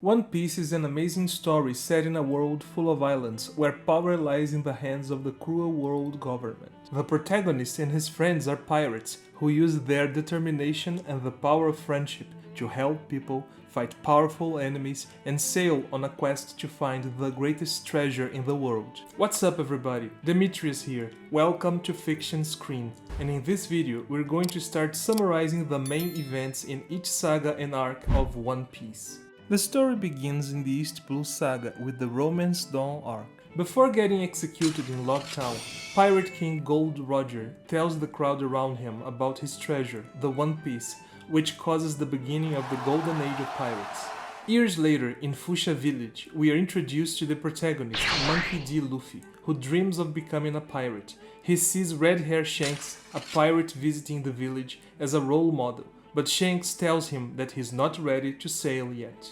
One Piece is an amazing story set in a world full of islands where power lies in the hands of the cruel world government. The protagonist and his friends are pirates who use their determination and the power of friendship to help people, fight powerful enemies, and sail on a quest to find the greatest treasure in the world. What's up everybody, Demetrius here. Welcome to Fiction Screen, and in this video we're going to start summarizing the main events in each saga and arc of One Piece. The story begins in the East Blue Saga with the Romance Dawn arc. Before getting executed in Locktown, Pirate King Gold Roger tells the crowd around him about his treasure, the One Piece, which causes the beginning of the Golden Age of Pirates. Years later, in Fuchsia Village, we are introduced to the protagonist, Monkey D. Luffy, who dreams of becoming a pirate. He sees Red Hair Shanks, a pirate visiting the village, as a role model, but Shanks tells him that he's not ready to sail yet.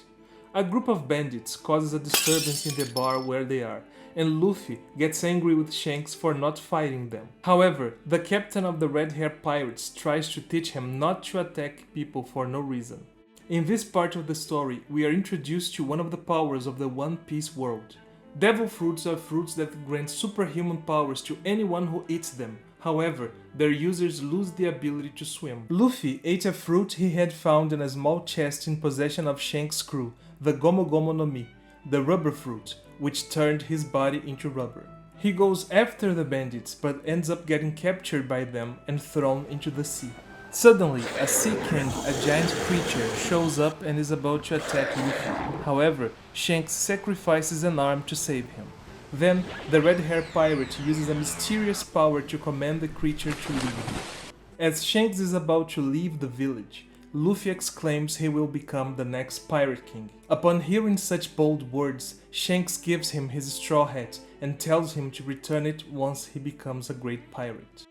A group of bandits causes a disturbance in the bar where they are, and Luffy gets angry with Shanks for not fighting them. However, the captain of the Red Hair Pirates tries to teach him not to attack people for no reason. In this part of the story, we are introduced to one of the powers of the One Piece world. Devil fruits are fruits that grant superhuman powers to anyone who eats them. However, their users lose the ability to swim. Luffy ate a fruit he had found in a small chest in possession of Shanks' crew, the Gomu Gomu no Mi, the rubber fruit, which turned his body into rubber. He goes after the bandits but ends up getting captured by them and thrown into the sea. Suddenly, a Sea King, a giant creature, shows up and is about to attack Luffy. However, Shanks sacrifices an arm to save him. Then, the Red Hair Pirate uses a mysterious power to command the creature to leave. As Shanks is about to leave the village, Luffy exclaims he will become the next Pirate King. Upon hearing such bold words, Shanks gives him his straw hat and tells him to return it once he becomes a great pirate.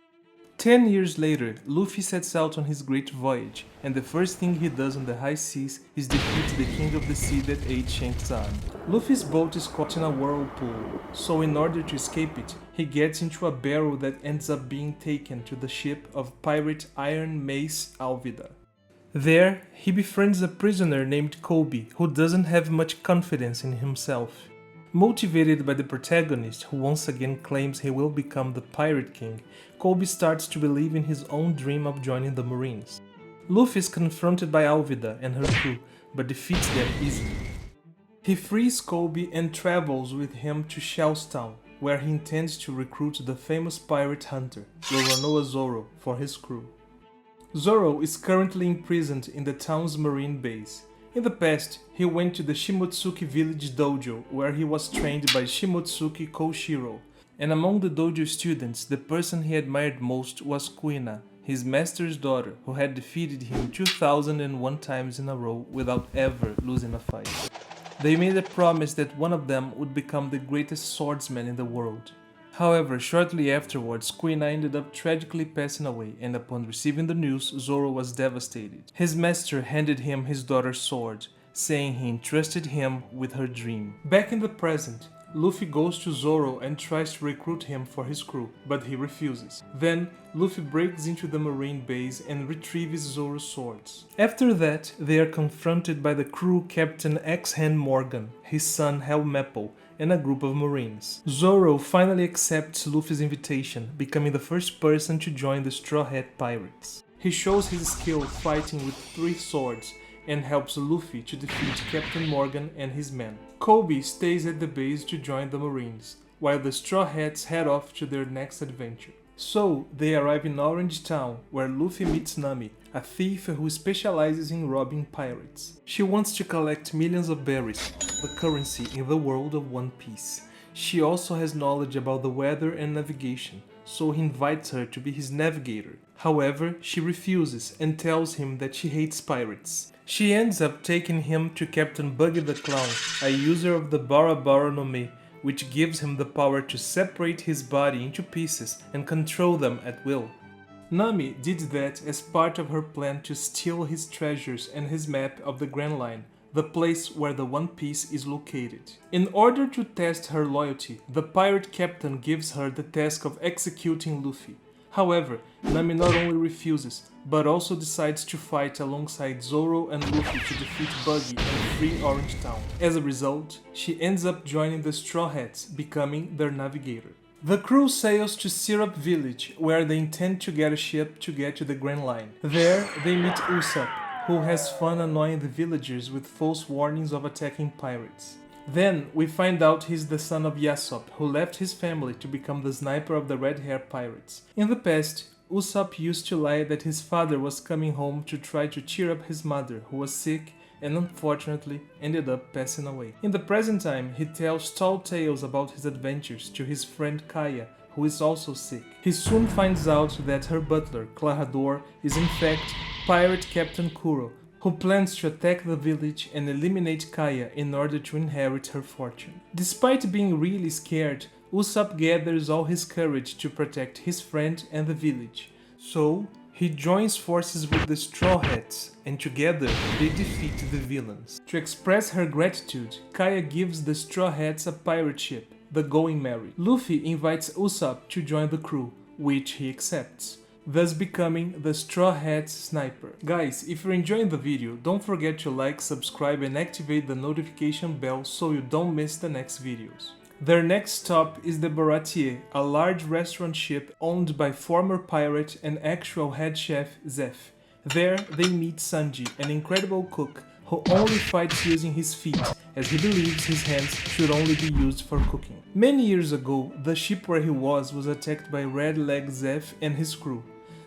10 years later, Luffy sets out on his great voyage, and the first thing he does on the high seas is defeat the King of the Sea that ate Shanks' arm. Luffy's boat is caught in a whirlpool, so in order to escape it, he gets into a barrel that ends up being taken to the ship of pirate Iron Mace Alvida. There, he befriends a prisoner named Koby, who doesn't have much confidence in himself. Motivated by the protagonist, who once again claims he will become the Pirate King, Koby starts to believe in his own dream of joining the Marines. Luffy is confronted by Alvida and her crew, but defeats them easily. He frees Koby and travels with him to Shell's Town, where he intends to recruit the famous pirate hunter, Roronoa Zoro, for his crew. Zoro is currently imprisoned in the town's marine base. In the past, he went to the Shimotsuki village dojo where he was trained by Shimotsuki Koshiro, and among the dojo students, the person he admired most was Kuina, his master's daughter, who had defeated him 2001 times in a row without ever losing a fight. They made a promise that one of them would become the greatest swordsman in the world. However, shortly afterwards, Kuina ended up tragically passing away, and upon receiving the news, Zoro was devastated. His master handed him his daughter's sword, saying he entrusted him with her dream. Back in the present, Luffy goes to Zoro and tries to recruit him for his crew, but he refuses. Then, Luffy breaks into the marine base and retrieves Zoro's swords. After that, they are confronted by the crew captain X-Hand Morgan, his son Helmeppo, and a group of marines. Zoro finally accepts Luffy's invitation, becoming the first person to join the Straw Hat Pirates. He shows his skill fighting with 3 swords and helps Luffy to defeat Captain Morgan and his men. Koby stays at the base to join the marines, while the Straw Hats head off to their next adventure. So, they arrive in Orange Town, where Luffy meets Nami, a thief who specializes in robbing pirates. She wants to collect millions of berries, the currency in the world of One Piece. She also has knowledge about the weather and navigation, so he invites her to be his navigator. However, she refuses and tells him that she hates pirates. She ends up taking him to Captain Buggy the Clown, a user of the Bara Bara no Mi, which gives him the power to separate his body into pieces and control them at will. Nami did that as part of her plan to steal his treasures and his map of the Grand Line, the place where the One Piece is located. In order to test her loyalty, the pirate captain gives her the task of executing Luffy. However, Nami not only refuses, but also decides to fight alongside Zoro and Luffy to defeat Buggy and free Orange Town. As a result, she ends up joining the Straw Hats, becoming their navigator. The crew sails to Syrup Village, where they intend to get a ship to get to the Grand Line. There, they meet Usopp, who has fun annoying the villagers with false warnings of attacking pirates. Then, we find out he's the son of Yasop, who left his family to become the sniper of the Red Hair Pirates. In the past, Usopp used to lie that his father was coming home to try to cheer up his mother, who was sick and unfortunately ended up passing away. In the present time, he tells tall tales about his adventures to his friend Kaya, who is also sick. He soon finds out that her butler, Clarador, is in fact Pirate Captain Kuro, who plans to attack the village and eliminate Kaya in order to inherit her fortune. Despite being really scared, Usopp gathers all his courage to protect his friend and the village. So, he joins forces with the Straw Hats, and together they defeat the villains. To express her gratitude, Kaya gives the Straw Hats a pirate ship, the Going Merry. Luffy invites Usopp to join the crew, which he accepts, thus becoming the Straw Hats sniper. Guys, if you're enjoying the video, don't forget to like, subscribe and activate the notification bell so you don't miss the next videos. Their next stop is the Baratier, a large restaurant ship owned by former pirate and actual head chef Zeph. There they meet Sanji, an incredible cook who only fights using his feet, as he believes his hands should only be used for cooking. Many years ago, the ship where he was attacked by Red Leg Zeph and his crew.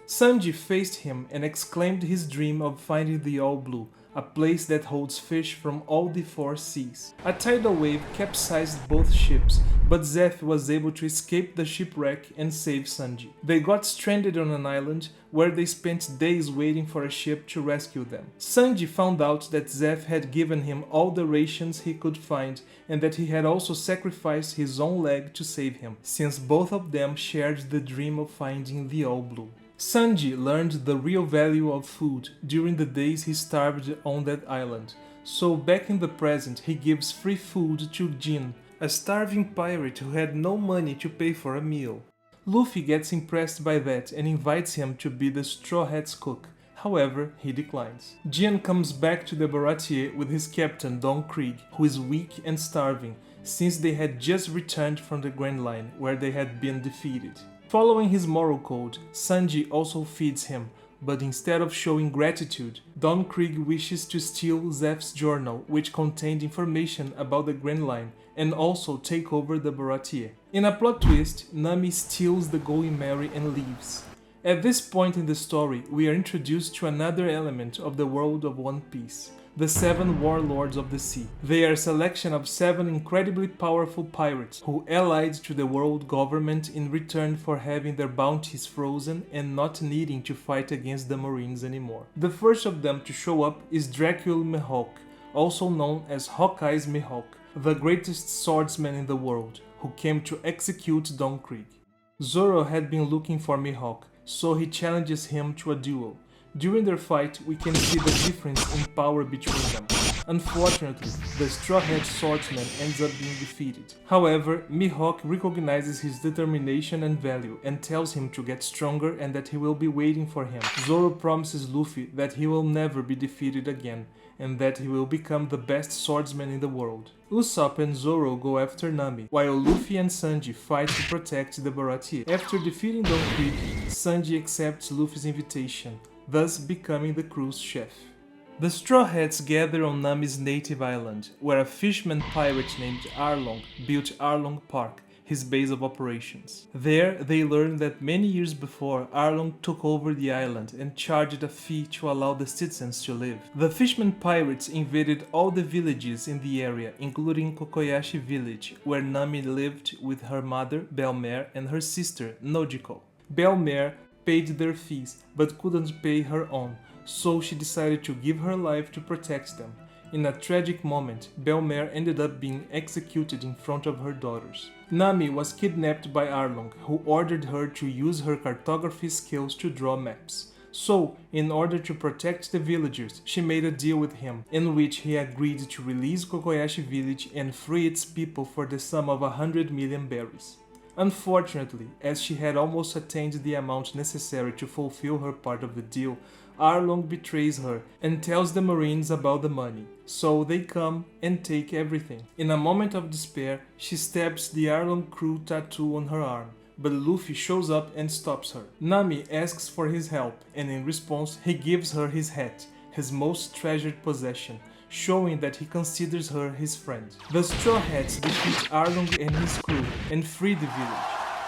Sanji faced him and exclaimed his dream of finding the All Blue, a place that holds fish from all the 4 seas. A tidal wave capsized both ships, but Zeph was able to escape the shipwreck and save Sanji. They got stranded on an island where they spent days waiting for a ship to rescue them. Sanji found out that Zeph had given him all the rations he could find and that he had also sacrificed his own leg to save him, since both of them shared the dream of finding the All Blue. Sanji learned the real value of food during the days he starved on that island, so back in the present he gives free food to Jin, a starving pirate who had no money to pay for a meal. Luffy gets impressed by that and invites him to be the Straw Hats cook, however he declines. Jin comes back to the Baratier with his captain Don Krieg, who is weak and starving, since they had just returned from the Grand Line, where they had been defeated. Following his moral code, Sanji also feeds him, but instead of showing gratitude, Don Krieg wishes to steal Zeph's journal, which contained information about the Grand Line, and also take over the Baratier. In a plot twist, Nami steals the Going Merry and leaves. At this point in the story, we are introduced to another element of the world of One Piece: the 7 Warlords of the Sea. They are a selection of 7 incredibly powerful pirates who allied to the world government in return for having their bounties frozen and not needing to fight against the Marines anymore. The first of them to show up is Dracula Mihawk, also known as Hawkeye's Mihawk, the greatest swordsman in the world, who came to execute Don Krieg. Zoro had been looking for Mihawk, so he challenges him to a duel. During their fight, we can see the difference in power between them. Unfortunately, the Straw Hat swordsman ends up being defeated. However, Mihawk recognizes his determination and value and tells him to get stronger and that he will be waiting for him. Zoro promises Luffy that he will never be defeated again and that he will become the best swordsman in the world. Usopp and Zoro go after Nami, while Luffy and Sanji fight to protect the Baratier. After defeating Don Krieg, Sanji accepts Luffy's invitation, thus becoming the crew's chef. The Straw Hats gather on Nami's native island, where a fisherman pirate named Arlong built Arlong Park, his base of operations. There, they learn that many years before, Arlong took over the island and charged a fee to allow the citizens to live. The fisherman pirates invaded all the villages in the area, including Kokoyashi village, where Nami lived with her mother, Belle-Mère, and her sister, Nojiko. Belle-Mère paid their fees, but couldn't pay her own, so she decided to give her life to protect them. In a tragic moment, Belle-Mère ended up being executed in front of her daughters. Nami was kidnapped by Arlong, who ordered her to use her cartography skills to draw maps. So, in order to protect the villagers, she made a deal with him, in which he agreed to release Kokoyashi village and free its people for the sum of 100 million berries. Unfortunately, as she had almost attained the amount necessary to fulfill her part of the deal, Arlong betrays her and tells the Marines about the money, so they come and take everything. In a moment of despair, she stabs the Arlong crew tattoo on her arm, but Luffy shows up and stops her. Nami asks for his help, and in response, he gives her his hat, his most treasured possession, showing that he considers her his friend. The Straw Hats defeat Arlong and his crew and free the village.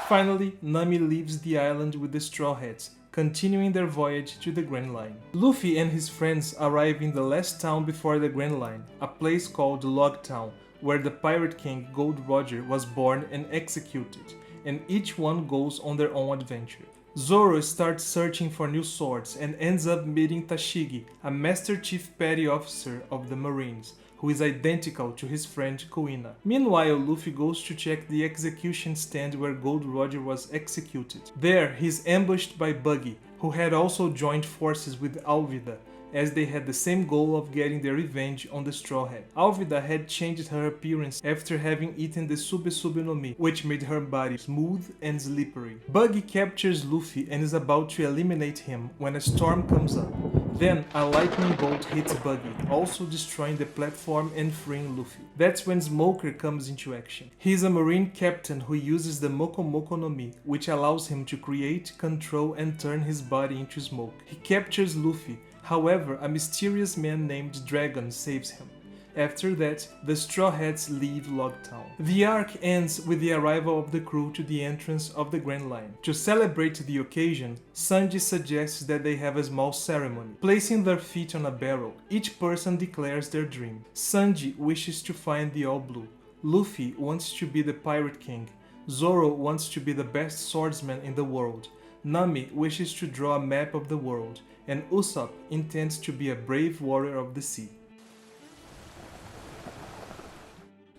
Finally, Nami leaves the island with the Straw Hats, continuing their voyage to the Grand Line. Luffy and his friends arrive in the last town before the Grand Line, a place called Log Town, where the Pirate King Gold Roger was born and executed, and each one goes on their own adventure. Zoro starts searching for new swords and ends up meeting Tashigi, a Master Chief Petty Officer of the Marines, who is identical to his friend Kuina. Meanwhile, Luffy goes to check the execution stand where Gold Roger was executed. There, he is ambushed by Buggy, who had also joined forces with Alvida, as they had the same goal of getting their revenge on the Straw Hat. Alvida had changed her appearance after having eaten the Sube Sube no Mi, which made her body smooth and slippery. Buggy captures Luffy and is about to eliminate him when a storm comes up. Then, a lightning bolt hits Buggy, also destroying the platform and freeing Luffy. That's when Smoker comes into action. He is a marine captain who uses the Moko Moko no Mi, which allows him to create, control, and turn his body into smoke. He captures Luffy. However, a mysterious man named Dragon saves him. After that, the Straw Hats leave Log Town. The arc ends with the arrival of the crew to the entrance of the Grand Line. To celebrate the occasion, Sanji suggests that they have a small ceremony. Placing their feet on a barrel, each person declares their dream. Sanji wishes to find the All Blue. Luffy wants to be the Pirate King. Zoro wants to be the best swordsman in the world. Nami wishes to draw a map of the world, and Usopp intends to be a brave warrior of the sea.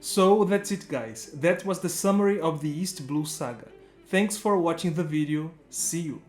So that's it guys, that was the summary of the East Blue Saga. Thanks for watching the video, see you!